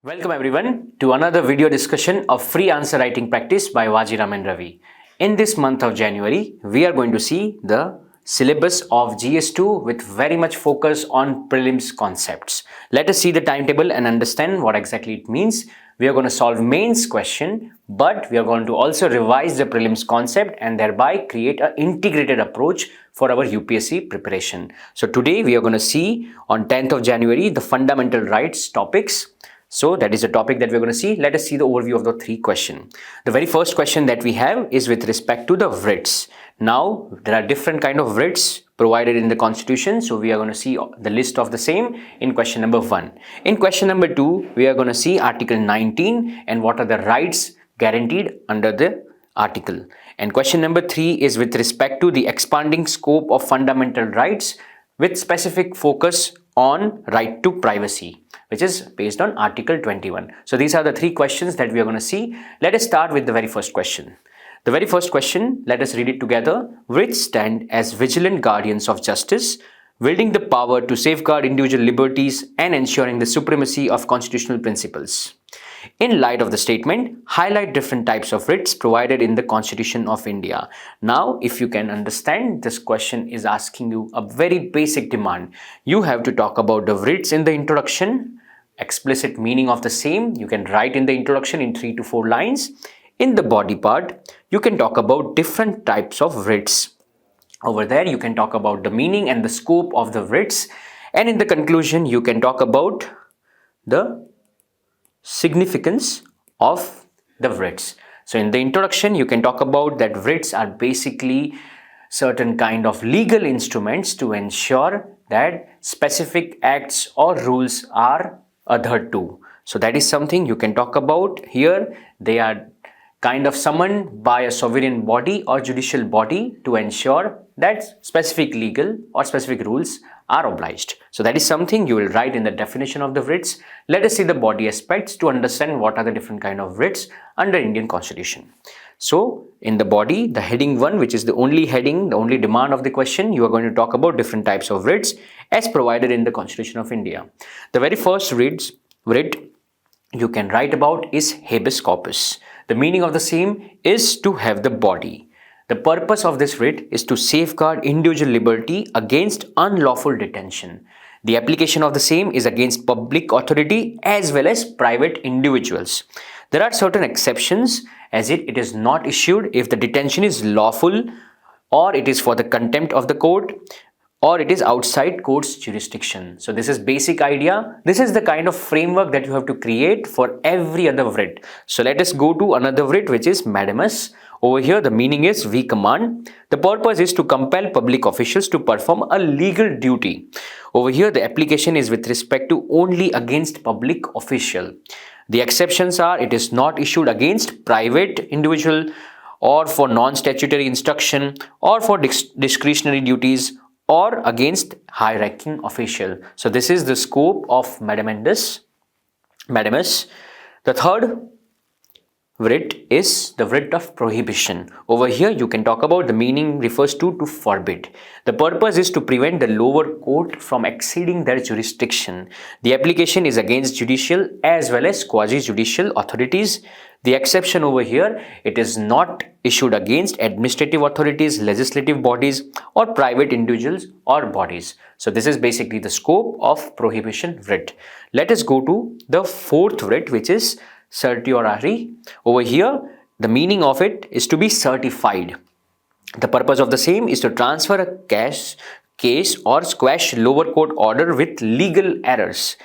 Welcome everyone to another video discussion of free answer writing practice by Vajiram and Ravi. In this month of January, we are going to see the syllabus of GS2 with very much focus on prelims concepts. Let us see the timetable and understand what exactly it means. We are going to solve mains question, but we are going to also revise the prelims concept and thereby create an integrated approach for our UPSC preparation. So today we are going to see on 10th of January the fundamental rights topics. So that is the topic that we're going to see. Let us see the overview of the three questions. The very first question that we have is with respect to the writs. Now, there are different kind of writs provided in the constitution. So we are going to see the list of the same in question number 1. In question number 2, we are going to see article 19 and what are the rights guaranteed under the article. And question number 3 is with respect to the expanding scope of fundamental rights with specific focus on right to privacy, which is based on Article 21. So these are the three questions that we are going to see. Let us start with the very first question. The very first question, let us read it together. Writs stand as vigilant guardians of justice, wielding the power to safeguard individual liberties and ensuring the supremacy of constitutional principles. In light of the statement, highlight different types of writs provided in the Constitution of India. Now, if you can understand, this question is asking you a very basic demand. You have to talk about the writs in the introduction, explicit meaning of the same. You can write in the introduction in 3 to 4 lines. In the body part, you can talk about different types of writs. Over there, you can talk about the meaning and the scope of the writs. And in the conclusion, you can talk about the significance of the writs. So in the introduction, you can talk about that writs are basically certain kind of legal instruments to ensure that specific acts or rules are adhered to. So that is something you can talk about here. They are kind of summoned by a sovereign body or judicial body to ensure that specific legal or specific rules are obliged. So that is something you will write in the definition of the writs. Let us see the body aspects to understand what are the different kind of writs under Indian Constitution. So in the body, the heading 1, which is the only heading, the only demand of the question, you are going to talk about different types of writs as provided in the Constitution of India. The very first writ you can write about is habeas corpus. The meaning of the same is to have the body. The purpose of this writ is to safeguard individual liberty against unlawful detention. The application of the same is against public authority as well as private individuals. There are certain exceptions, as it is not issued if the detention is lawful, or it is for the contempt of the court, or it is outside court's jurisdiction. So this is basic idea. This is the kind of framework that you have to create for every other writ. So let us go to another writ, which is mandamus. Over here, the meaning is we command. The purpose is to compel public officials to perform a legal duty. Over here, the application is with respect to only against public official. The exceptions are it is not issued against private individual or for non-statutory instruction or for discretionary duties or against high-ranking official. So this is the scope of mandamus. The third writ is the writ of prohibition. Over here, you can talk about the meaning refers to forbid. The purpose is to prevent the lower court from exceeding their jurisdiction. The application is against judicial as well as quasi-judicial authorities. The exception over here, it is not issued against administrative authorities, legislative bodies, or private individuals or bodies. So this is basically the scope of prohibition writ. Let us go to the fourth writ, which is certiorari. Over here, the meaning of it is to be certified. The purpose of the same is to transfer a case or squash lower court order with legal errors.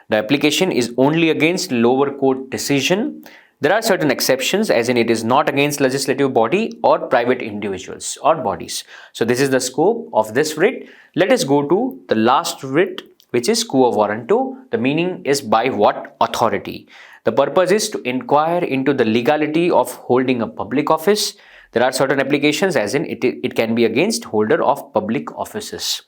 The application is only against lower court decision. There are certain exceptions, as in it is not against legislative body or private individuals or bodies. So this is the scope of this writ. Let us go to the last writ, which is quo warranto. The meaning is by what authority. The purpose is to inquire into the legality of holding a public office. There are certain applications, as in it can be against holder of public offices.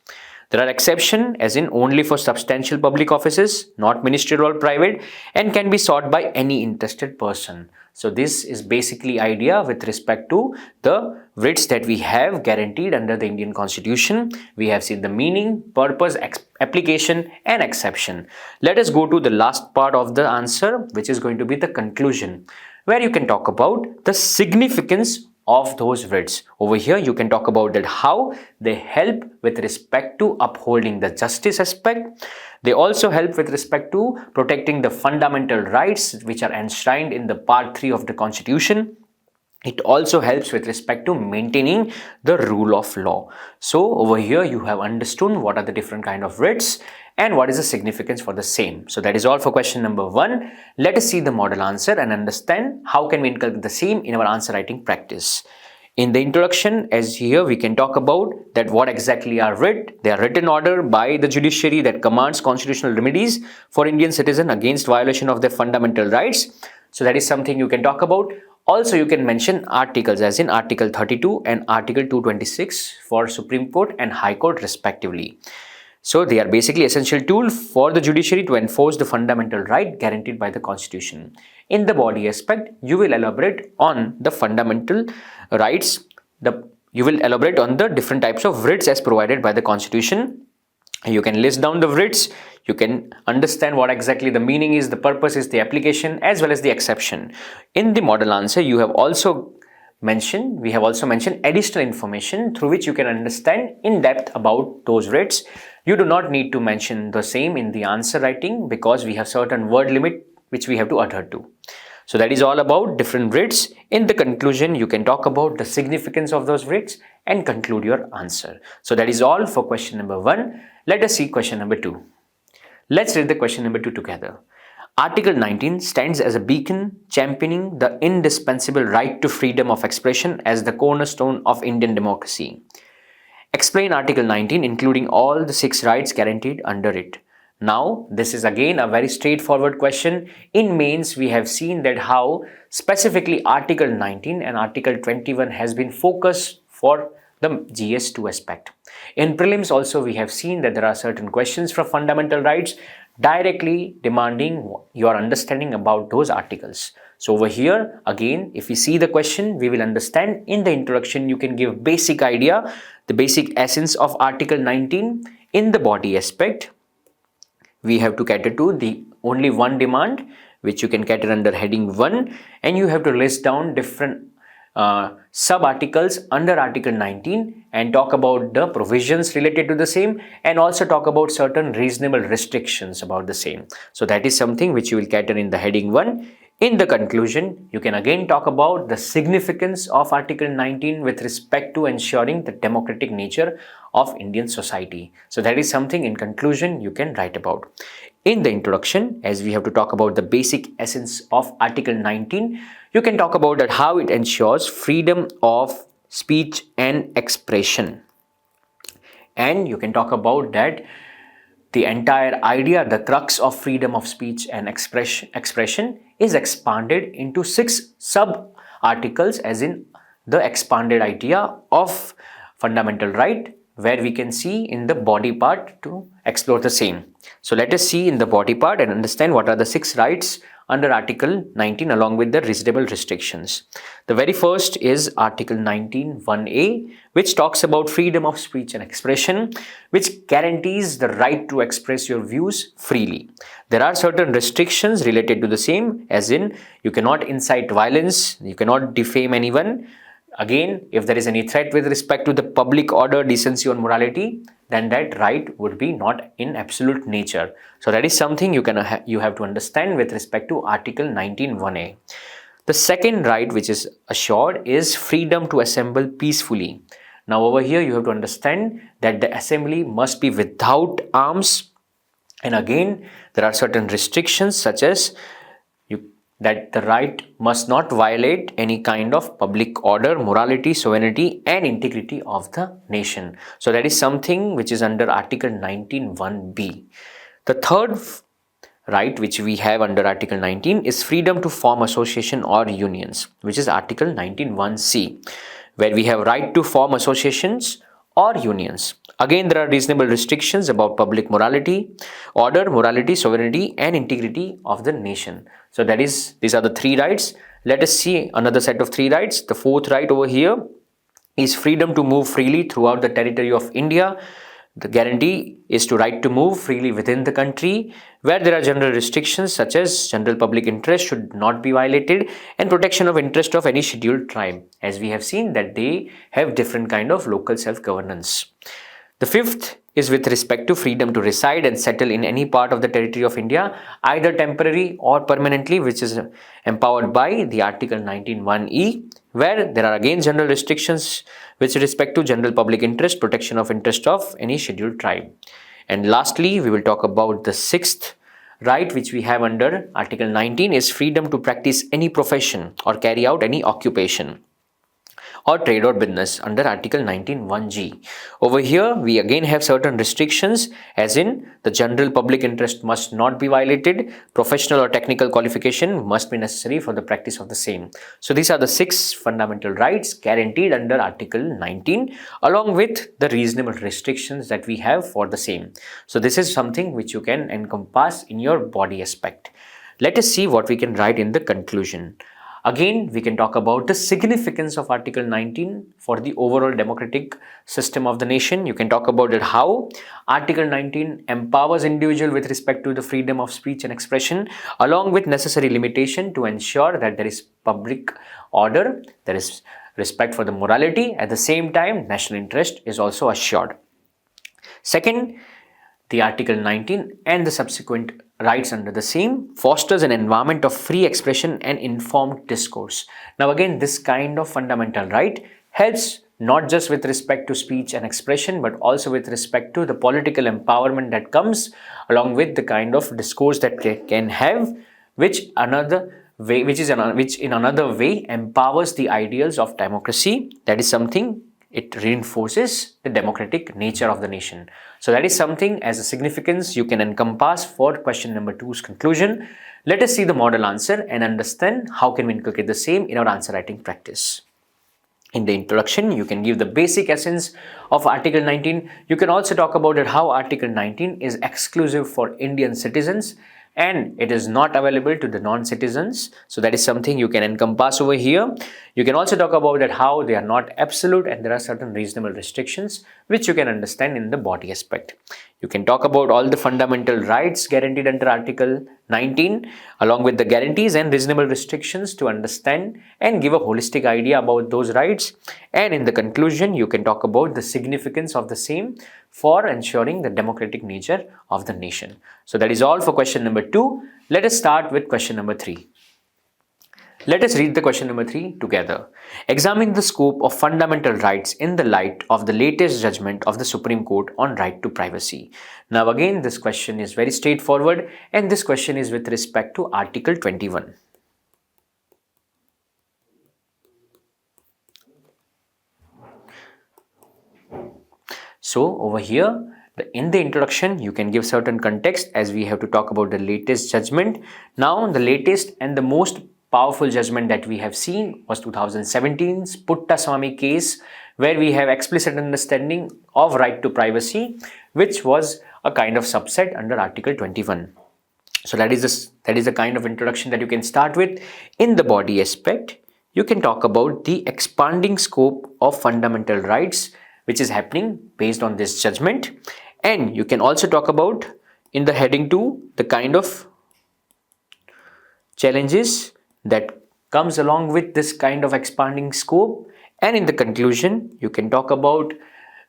There are exceptions, as in only for substantial public offices, not ministerial or private, and can be sought by any interested person. So this is basically idea with respect to the writs that we have guaranteed under the Indian Constitution. We have seen the meaning, purpose, application and exception. Let us go to the last part of the answer, which is going to be the conclusion, where you can talk about the significance of those writs. Over here you can talk about that how they help with respect to upholding the justice aspect. They also help with respect to protecting the fundamental rights which are enshrined in the part 3 of the Constitution. It also helps with respect to maintaining the rule of law. So over here you have understood what are the different kind of writs and what is the significance for the same. So that is all for question number 1. Let us see the model answer and understand how can we inculcate the same in our answer writing practice. In the introduction, as here we can talk about that what exactly are writ. They are written order by the judiciary that commands constitutional remedies for Indian citizen against violation of their fundamental rights. So that is something you can talk about. Also, you can mention articles as in Article 32 and Article 226 for Supreme Court and High Court respectively. So they are basically essential tool for the judiciary to enforce the fundamental right guaranteed by the Constitution. In the body aspect, you will elaborate on the fundamental rights. You will elaborate on the different types of writs as provided by the Constitution. You can list down the writs. You can understand what exactly the meaning is, the purpose is, the application as well as the exception. In the model answer, we have also mentioned additional information through which you can understand in depth about those writs. You do not need to mention the same in the answer writing because we have certain word limit which we have to adhere to. So that is all about different writs. In the conclusion, you can talk about the significance of those writs and conclude your answer. So that is all for question number 1. Let us see question number 2. Let's read the question number 2 together. Article 19 stands as a beacon championing the indispensable right to freedom of expression as the cornerstone of Indian democracy. Explain Article 19 including all the 6 rights guaranteed under it. Now, this is again a very straightforward question. In mains, we have seen that how specifically Article 19 and Article 21 has been focused for the GS2 aspect. In prelims also, we have seen that there are certain questions from fundamental rights directly demanding your understanding about those articles. So over here, again, if we see the question, we will understand in the introduction, you can give basic idea, the basic essence of Article 19. In the body aspect, we have to cater to the only one demand, which you can cater under heading 1, and you have to list down different sub-articles under Article 19 and talk about the provisions related to the same and also talk about certain reasonable restrictions about the same. So that is something which you will cater in the heading 1. In the conclusion, you can again talk about the significance of Article 19 with respect to ensuring the democratic nature of Indian society. So that is something in conclusion you can write about. In the introduction, as we have to talk about the basic essence of Article 19, you can talk about that how it ensures freedom of speech and expression. And you can talk about that the entire idea, the crux of freedom of speech and expression is expanded into 6 sub-articles as in the expanded idea of fundamental right, where we can see in the body part to explore the same. So let us see in the body part and understand what are the 6 rights under Article 19 along with the reasonable restrictions. The very first is Article 19 1A, which talks about freedom of speech and expression, which guarantees the right to express your views freely. There are certain restrictions related to the same, as in you cannot incite violence, you cannot defame anyone. Again, if there is any threat with respect to the public order, decency or morality, then that right would be not in absolute nature. So that is something you have to understand with respect to Article 19 1A. The second right which is assured is freedom to assemble peacefully. Now over here you have to understand that the assembly must be without arms, and again there are certain restrictions such as that the right must not violate any kind of public order, morality, sovereignty and integrity of the nation. So that is something which is under Article 19 1B. The third right which we have under Article 19 is freedom to form association or unions, which is Article 19 1C, where we have right to form associations or unions. Again, there are reasonable restrictions about public morality, order, morality, sovereignty, and integrity of the nation. So these are the three rights. Let us see another set of three rights. The fourth right over here is freedom to move freely throughout the territory of India. The guarantee is to right to move freely within the country, where there are general restrictions such as general public interest should not be violated and protection of interest of any scheduled tribe, as we have seen that they have different kind of local self-governance. The fifth is with respect to freedom to reside and settle in any part of the territory of India, either temporary or permanently, which is empowered by the Article 19(1)(e), where there are again general restrictions with respect to general public interest, protection of interest of any scheduled tribe. And lastly, we will talk about the sixth right which we have under Article 19 is freedom to practice any profession or carry out any occupation or trade or business under Article 19(1)(g). Over here, we again have certain restrictions, as in the general public interest must not be violated, professional or technical qualification must be necessary for the practice of the same. So these are the six fundamental rights guaranteed under Article 19, along with the reasonable restrictions that we have for the same. So this is something which you can encompass in your body aspect. Let us see what we can write in the conclusion. Again, we can talk about the significance of Article 19 for the overall democratic system of the nation. You can talk about it how Article 19 empowers individual with respect to the freedom of speech and expression, along with necessary limitation to ensure that there is public order, there is respect for the morality. At the same time, national interest is also assured. Second, the Article 19 and the subsequent rights under the same fosters an environment of free expression and informed discourse. Now again, this kind of fundamental right helps not just with respect to speech and expression, but also with respect to the political empowerment that comes along with the kind of discourse that they can have, which in another way empowers the ideals of democracy. That is something, it reinforces the democratic nature of the nation. So that is something as a significance you can encompass for question number 2's conclusion. Let us see the model answer and understand how can we inculcate the same in our answer writing practice. In the introduction, you can give the basic essence of Article 19. You can also talk about it how Article 19 is exclusive for Indian citizens and it is not available to the non-citizens. So that is something you can encompass over here. You can also talk about that how they are not absolute and there are certain reasonable restrictions which you can understand in the body aspect. You can talk about all the fundamental rights guaranteed under Article 19 along with the guarantees and reasonable restrictions to understand and give a holistic idea about those rights. And in the conclusion, you can talk about the significance of the same for ensuring the democratic nature of the nation. So that is all for question number 2. Let us start with question number 3. Let us read the question number 3 together. Examine the scope of fundamental rights in the light of the latest judgment of the Supreme Court on right to privacy. Now again, this question is very straightforward and this question is with respect to Article 21. So over here, in the introduction, you can give certain context as we have to talk about the latest judgment. Now, the latest and the most powerful judgment that we have seen was 2017's Puttaswamy case, where we have explicit understanding of right to privacy, which was a kind of subset under Article 21. So that is the kind of introduction that you can start with. In the body aspect, you can talk about the expanding scope of fundamental rights which is happening based on this judgment. And you can also talk about in the heading 2 the kind of challenges that comes along with this kind of expanding scope. And in the conclusion, you can talk about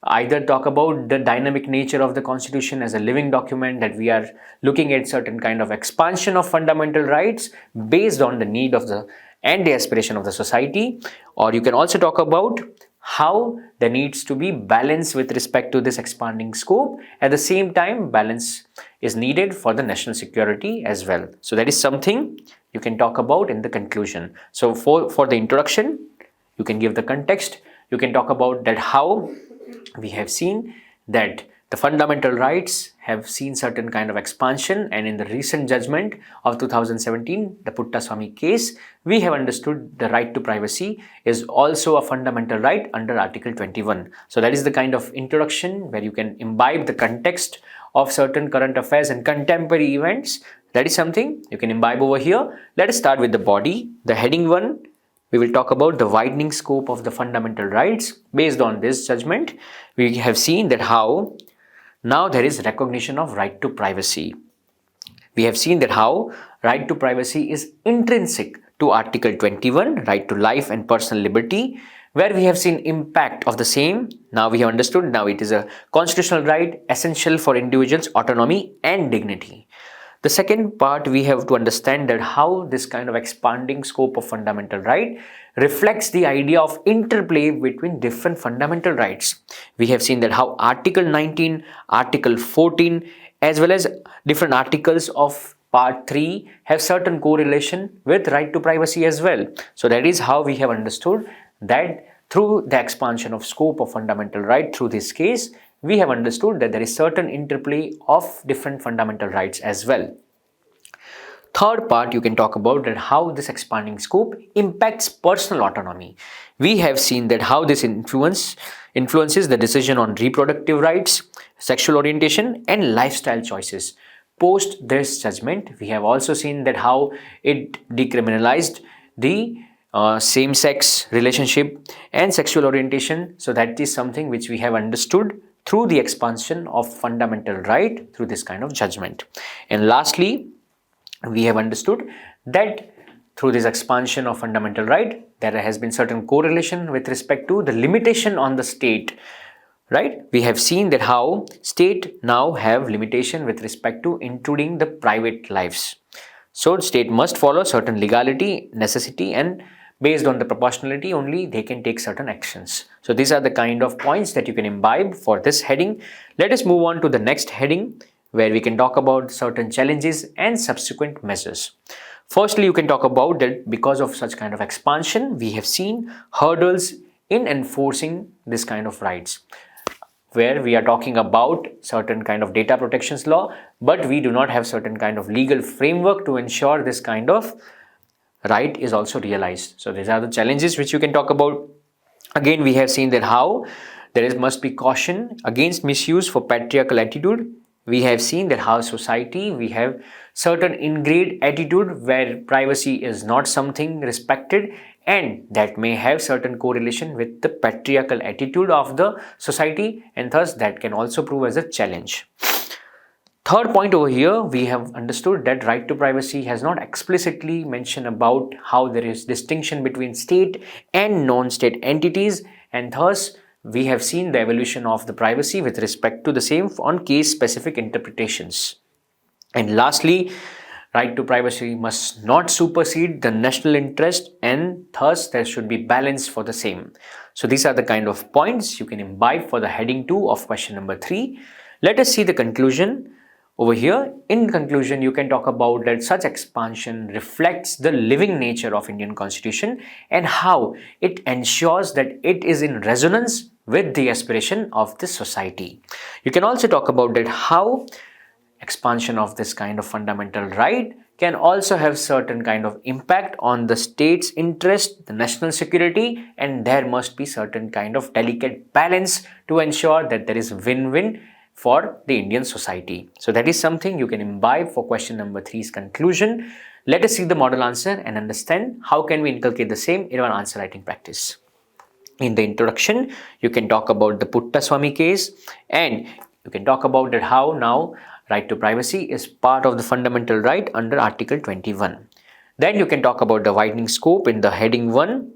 the dynamic nature of the Constitution as a living document, that we are looking at certain kind of expansion of fundamental rights based on the need of the and the aspiration of the society. Or you can also talk about how there needs to be balance with respect to this expanding scope. At the same time, balance is needed for the national security as well. So that is something you can talk about in the conclusion. So for the introduction, you can give the context. You can talk about that how we have seen that the fundamental rights have seen certain kind of expansion, and in the recent judgment of 2017, the Puttaswamy case, we have understood the right to privacy is also a fundamental right under Article 21. So that is the kind of introduction where you can imbibe the context of certain current affairs and contemporary events. That is something you can imbibe over here. Let us start with the body. The heading 1, we will talk about the widening scope of the fundamental rights. Based on this judgment, we have seen that how now there is recognition of right to privacy. We have seen that how right to privacy is intrinsic to Article 21, right to life and personal liberty, where we have seen impact of the same. Now we have understood, now it is a constitutional right essential for individuals' autonomy and dignity. The second part, we have to understand that how this kind of expanding scope of fundamental right reflects the idea of interplay between different fundamental rights. We have seen that how Article 19, Article 14, as well as different articles of Part 3 have certain correlation with right to privacy as well. So that is how we have understood that through the expansion of scope of fundamental right through this case, we have understood that there is certain interplay of different fundamental rights as well. Third part, you can talk about that how this expanding scope impacts personal autonomy. We have seen that how this influences the decision on reproductive rights, sexual orientation, and lifestyle choices. Post this judgment, we have also seen that how it decriminalized the same-sex relationship and sexual orientation. So that is something which we have understood through the expansion of fundamental right through this kind of judgment. And lastly, we have understood that through this expansion of fundamental right, there has been certain correlation with respect to the limitation on the state. Right? We have seen that how state now have limitation with respect to intruding the private lives. So state must follow certain legality, necessity, and based on the proportionality only they can take certain actions. So these are the kind of points that you can imbibe for this heading. Let us move on to the next heading where we can talk about certain challenges and subsequent measures. Firstly, you can talk about that because of such kind of expansion, we have seen hurdles in enforcing this kind of rights, where we are talking about certain kind of data protections law, but we do not have certain kind of legal framework to ensure this kind of right is also realized. So these are the challenges which you can talk about. Again, we have seen that how there must be caution against misuse for patriarchal attitude. We have seen that how society, we have certain ingrained attitude where privacy is not something respected, and that may have certain correlation with the patriarchal attitude of the society, and thus that can also prove as a challenge. Third point over here, we have understood that right to privacy has not explicitly mentioned about how there is distinction between state and non-state entities, and thus we have seen the evolution of the privacy with respect to the same on case-specific interpretations. And lastly, right to privacy must not supersede the national interest, and thus there should be balance for the same. So these are the kind of points you can imbibe for the heading 2 of question number 3. Let us see the conclusion. Over here, in conclusion, you can talk about that such expansion reflects the living nature of Indian Constitution and how it ensures that it is in resonance with the aspiration of the society. You can also talk about that how expansion of this kind of fundamental right can also have certain kind of impact on the state's interest, the national security, and there must be certain kind of delicate balance to ensure that there is win-win for the Indian society. So that is something you can imbibe for question number 3's conclusion. Let us see the model answer and understand how can we inculcate the same in our answer writing practice. In the introduction, you can talk about the Puttaswamy case, and you can talk about that how now right to privacy is part of the fundamental right under Article 21. Then you can talk about the widening scope in the heading 1.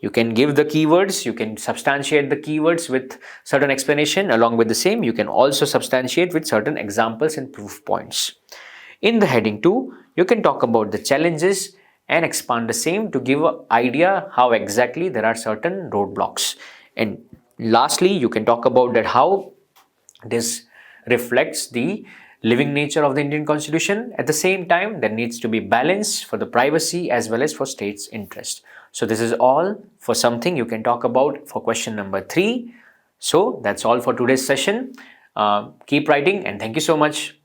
You can give the keywords, you can substantiate the keywords with certain explanation. Along with the same, you can also substantiate with certain examples and proof points. In the heading 2, you can talk about the challenges and expand the same to give an idea how exactly there are certain roadblocks. And lastly, you can talk about that how this reflects the living nature of the Indian Constitution. At the same time, there needs to be balance for the privacy as well as for state's interest. So this is all for something you can talk about for question number 3. So that's all for today's session. Keep writing, and thank you so much.